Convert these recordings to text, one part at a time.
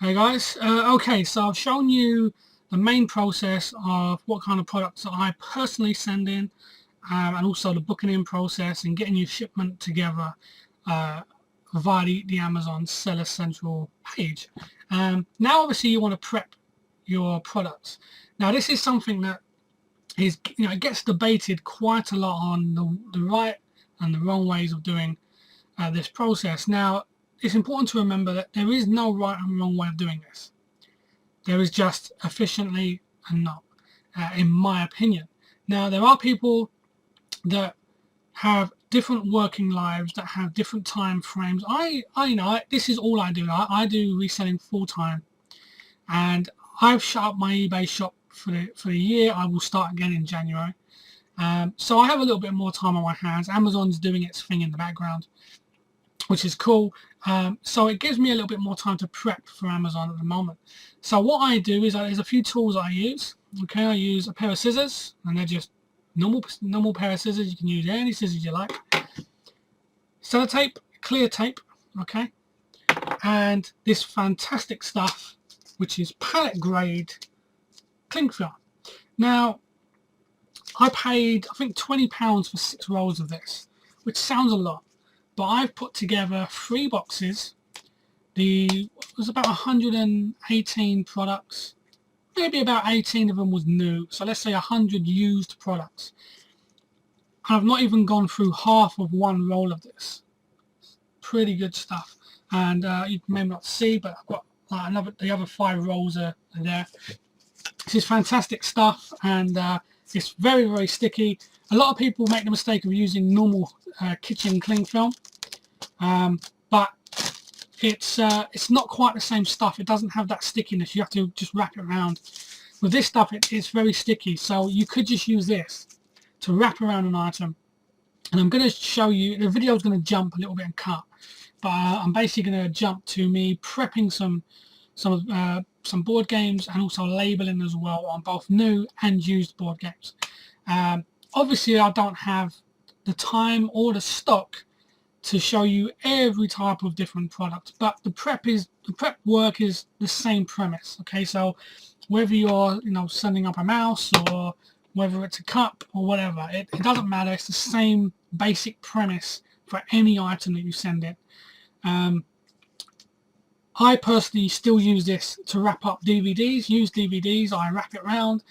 Hey guys, okay, so I've shown you the main process of what kind of products that I personally send in, and also the booking in process and getting your shipment together uh, via the Amazon Seller Central page. Now, obviously, you want to prep your products. Now, this is something that is, it gets debated quite a lot on the right and the wrong ways of doing this process. Now, it's important to remember that there is no right and wrong way of doing this. There is just efficiently and not, in my opinion. Now, there are people that have different working lives, that have different time frames. This is all I do. I do reselling full time, and I've shut up my eBay shop for the year. I will start again in January. So I have a little bit more time on my hands. Amazon's doing its thing in the background, which is cool. So it gives me a little bit more time to prep for Amazon at the moment. So what I do is there's a few tools I use. Okay, I use a pair of scissors, and they're just normal pair of scissors. You can use any scissors you like. Sellotape, clear tape, okay, and this fantastic stuff, which is pallet grade cling film. Now, I paid I think £20 for 6 rolls of this, which sounds a lot, but I've put together 3 boxes. It was about 118 products. Maybe about 18 of them was new. So let's say 100 used products. And I've not even gone through half of one roll of this. Pretty good stuff. And you may not see, but I've got the other 5 rolls are there. This is fantastic stuff, and it's very, very sticky. A lot of people make the mistake of using normal kitchen cling film, but it's not quite the same stuff. It doesn't have that stickiness. You have to just wrap it around. With this stuff, it's very sticky, so you could just use this to wrap around an item. And I'm going to show you, the video is going to jump a little bit and cut, but I'm basically going to jump to me prepping some board games and also labeling as well on both new and used board games. Obviously, I don't have the time or the stock to show you every type of different product, but the prep work is the same premise. Okay, so whether you're sending up a mouse or whether it's a cup or whatever, it doesn't matter. It's the same basic premise for any item that you send in. I personally still use this to wrap up DVDs. Used DVDs, I wrap it around,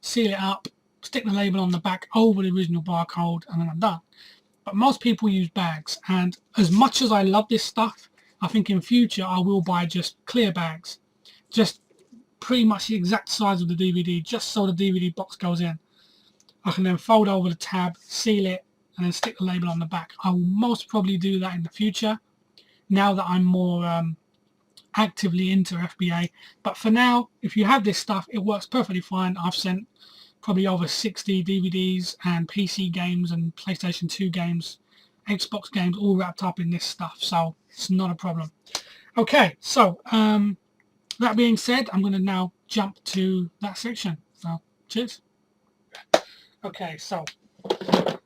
seal it up, stick the label on the back over the original barcode, and then I'm done. But most people use bags, and as much as I love this stuff, I think in future I will buy just clear bags, just pretty much the exact size of the DVD, just so the DVD box goes in. I can then fold over the tab, seal it, and then stick the label on the back. I will most probably do that in the future, now that I'm more actively into FBA. But for now, if you have this stuff, it works perfectly fine. I've sent probably over 60 DVDs and PC games and PlayStation 2 games, Xbox games, all wrapped up in this stuff, so it's not a problem. Okay, so that being said, I'm going to now jump to that section. So cheers. Okay, so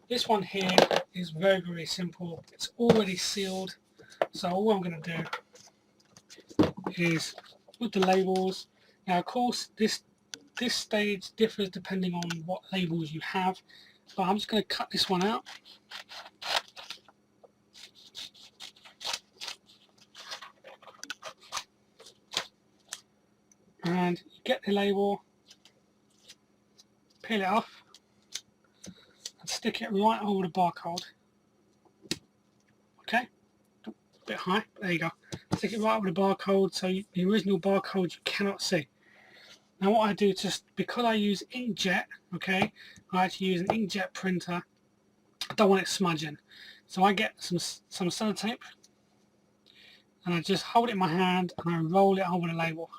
this one here is very, very simple. It's already sealed, so all I'm going to do is with the labels. Now, of course, this stage differs depending on what labels you have, but I'm just going to cut this one out. And you get the label, peel it off, and stick it right over the barcode. Okay, a bit high, but there you go. Stick it right over the barcode, so the original barcode you cannot see. Now what I do, just because I use inkjet, okay, I actually use an inkjet printer. I don't want it smudging, so I get some sellotape, and I just hold it in my hand and I roll it over the label.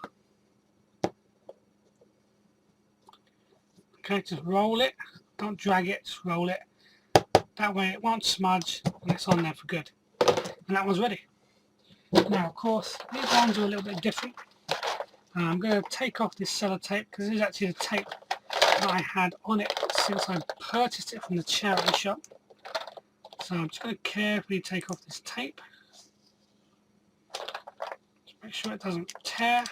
Okay, just roll it, don't drag it, just roll it. That way it won't smudge and it's on there for good. And that one's ready. Now, of course, these ones are a little bit different. I'm going to take off this sellotape because this is actually the tape that I had on it since I purchased it from the charity shop. So I'm just going to carefully take off this tape. Just Make sure it doesn't tear.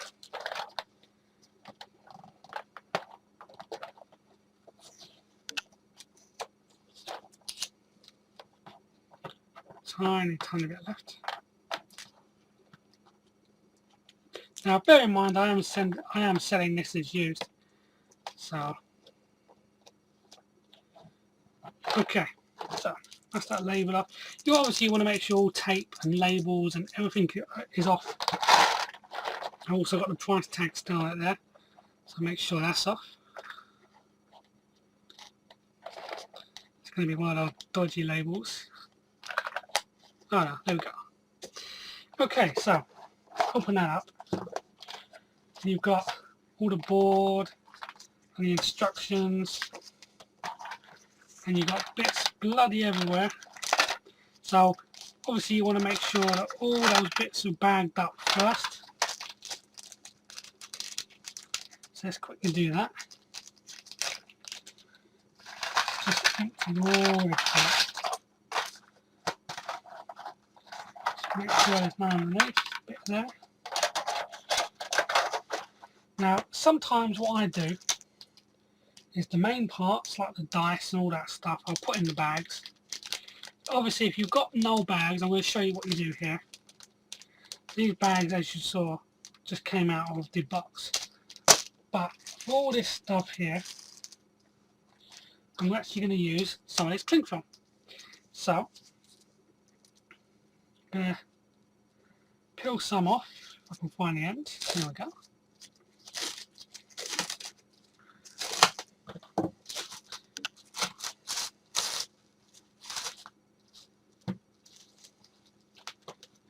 Tiny bit left. Now bear in mind I am selling this as used. So okay, so that's that label up. You obviously want to make sure all tape and labels and everything is off. I've also got the price tag still right there, so make sure that's off. It's going to be one of those dodgy labels. Oh no, there we go. Okay, so open that up. You've got all the board and the instructions, and you've got bits bloody everywhere. So obviously you want to make sure that all those bits are bagged up first. So let's quickly do that. Just empty all this out. Just make sure there's none underneath, a bit there. Now sometimes what I do is the main parts like the dice and all that stuff I'll put in the bags. Obviously if you've got no bags, I'm going to show you what you do here. These bags, as you saw, just came out of the box. But for all this stuff here, I'm actually going to use some of this cling film. So I'm going to peel some off, if I can find the end. There we go.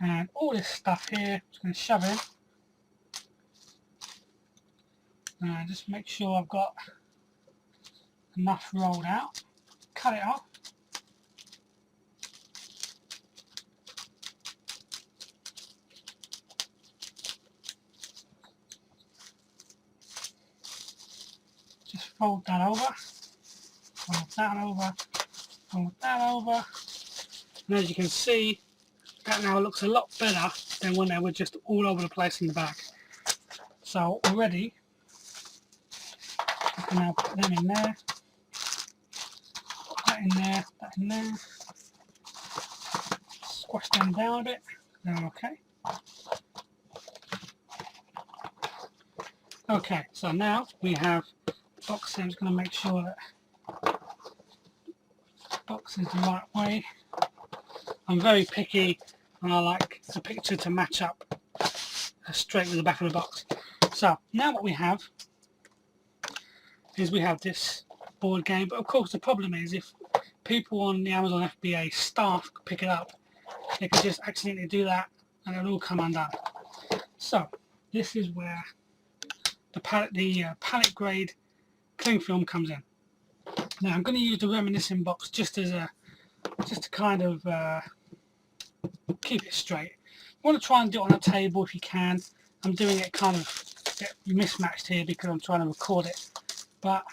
And all this stuff here, I'm just going to shove in. And just make sure I've got enough rolled out. Cut it off. Just fold that over. Fold that over. Fold that over. And as you can see, that now looks a lot better than when they were just all over the place in the bag. So already, I can now put them in there, that in there, that in there, squash them down a bit, then okay. Okay, so now we have the box. I'm just going to make sure that the box is the right way. I'm very picky and I like the picture to match up straight with the back of the box. So now what we have is we have this board game, but of course the problem is if people on the Amazon FBA staff pick it up, they could just accidentally do that and it'll all come undone. So this is where the pallet grade cling film comes in. Now I'm going to use the reminiscing box just to kind of keep it straight. You want to try and do it on a table if you can. I'm doing it kind of mismatched here because I'm trying to record it, but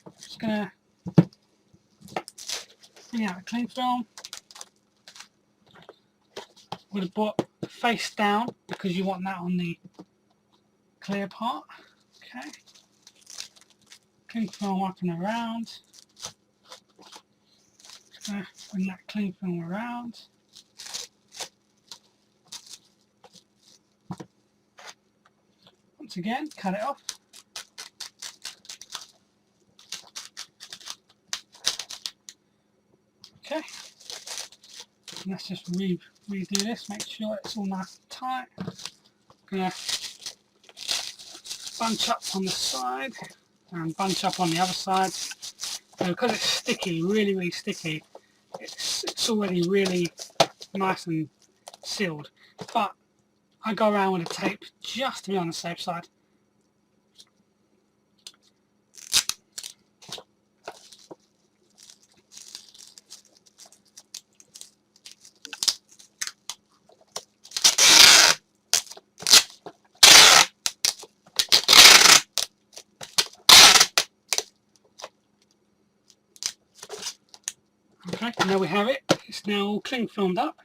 I'm just going to bring out the cling film with the book face down because you want that on the clear part. Okay, cling film up and around. Just going to bring that cling film around. Once again, cut it off. Okay, and let's just redo this, make sure it's all nice and tight. I'm going to bunch up on the side and bunch up on the other side. And because it's sticky, really sticky, it's already really nice and sealed. But I go around with a tape just to be on the safe side. Okay, and there we have it. It's now all cling filmed up.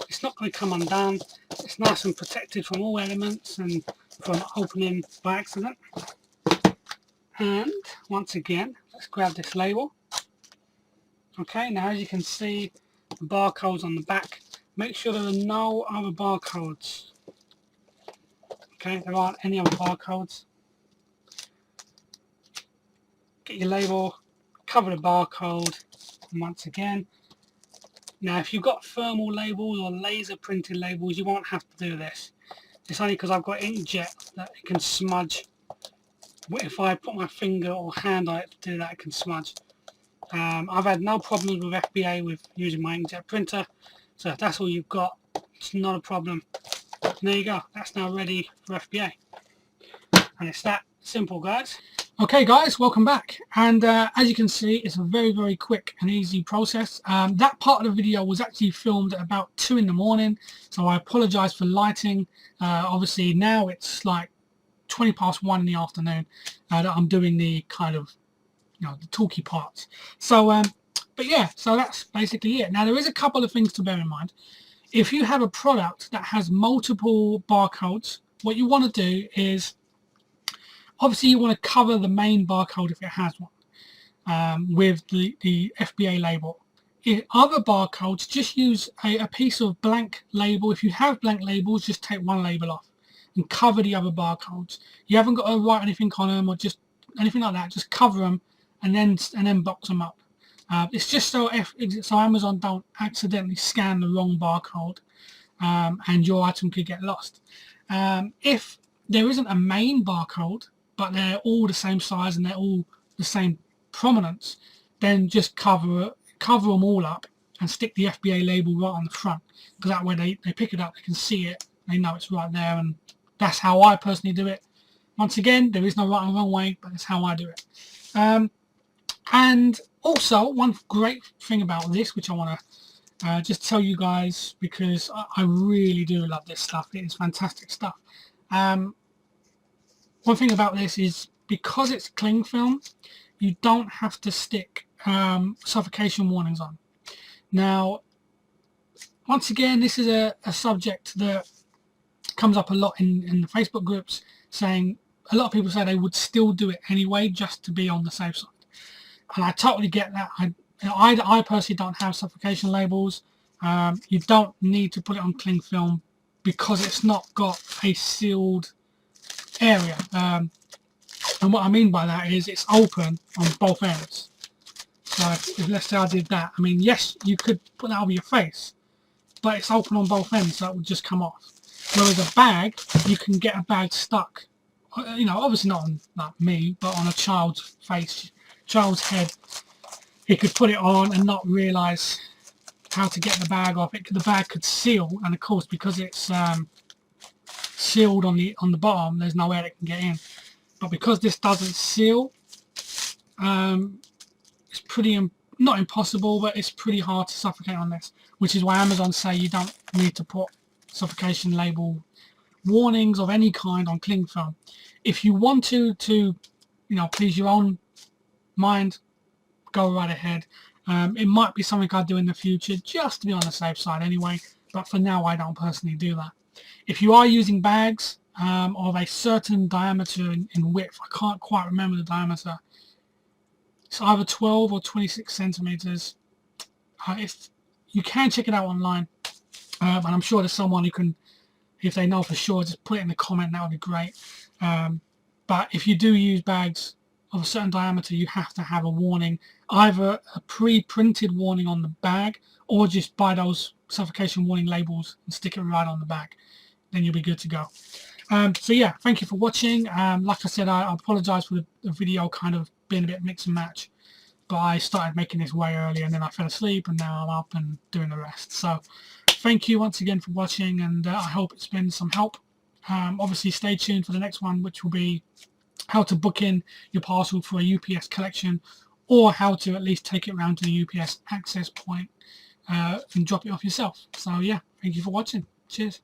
It's not going to come undone. it's nice and protected from all elements and from opening by accident. And once again, let's grab this label. Okay, now as you can see, the barcodes on the back. Make sure there are no other barcodes. Okay, there aren't any other barcodes. Get your label, cover the barcode, and once again. Now if you've got thermal labels or laser printed labels, you won't have to do this. It's only because I've got inkjet that it can smudge. If I put my finger or hand on it to do that, it can smudge. I've had no problems with FBA with using my inkjet printer, so if that's all you've got, it's not a problem. And there you go, that's now ready for FBA. And it's that simple, guys. Okay guys, welcome back, and as you can see, it's a very quick and easy process. That part of the video was actually filmed at about 2 in the morning, so I apologize for lighting. Obviously now it's like 20 past 1 in the afternoon that I'm doing the kind of, the talky parts. So but yeah, so that's basically it. Now there is a couple of things to bear in mind. If you have a product that has multiple barcodes, what you want to do is, obviously you want to cover the main barcode if it has one, with the FBA label. In other barcodes, just use a piece of blank label. If you have blank labels, just take one label off and cover the other barcodes. You haven't got to write anything on them or just anything like that. Just cover them and then box them up. It's just so Amazon don't accidentally scan the wrong barcode and your item could get lost. If there isn't a main barcode, but they're all the same size and they're all the same prominence, then just cover them all up and stick the FBA label right on the front, because that way they pick it up, they can see it, they know it's right there, and that's how I personally do it. Once again, there is no right and wrong way, but it's how I do it. And also, one great thing about this, which I want to just tell you guys, because I really do love this stuff. It is fantastic stuff. One thing about this is, because it's cling film, you don't have to stick suffocation warnings on. Now, once again, this is a subject that comes up a lot in the Facebook groups, saying a lot of people say they would still do it anyway just to be on the safe side. And I totally get that. I personally don't have suffocation labels. You don't need to put it on cling film because it's not got a sealed area. And what I mean by that is it's open on both ends. So if let's say I did that, I mean, yes, you could put that over your face, but it's open on both ends, so it would just come off. Whereas a bag, you can get a bag stuck, obviously not on me, but on a child's face, child's head. He could put it on and not realise how to get the bag off. The bag could seal, and of course, because it's sealed on the bottom, there's no air that can get in. But because this doesn't seal, it's pretty not impossible, but it's pretty hard to suffocate on this, which is why Amazon say you don't need to put suffocation label warnings of any kind on cling film. If you want to please your own mind, go right ahead. It might be something I do in the future just to be on the safe side anyway, but for now I don't personally do that. If you are using bags of a certain diameter in width, I can't quite remember the diameter, it's either 12 or 26 centimeters. You can check it out online, and I'm sure there's someone who can, if they know for sure, just put it in the comment. That would be great. But if you do use bags of a certain diameter, you have to have a warning, either a pre-printed warning on the bag, or just buy those suffocation warning labels and stick it right on the bag. Then you'll be good to go. So yeah, thank you for watching. Like I said, I apologize for the video kind of being a bit mix and match, but I started making this way early and then I fell asleep, and now I'm up and doing the rest. So thank you once again for watching, and I hope it's been some help. Obviously stay tuned for the next one, which will be how to book in your parcel for a UPS collection, or how to at least take it around to the UPS access point and drop it off yourself. So yeah, thank you for watching. Cheers.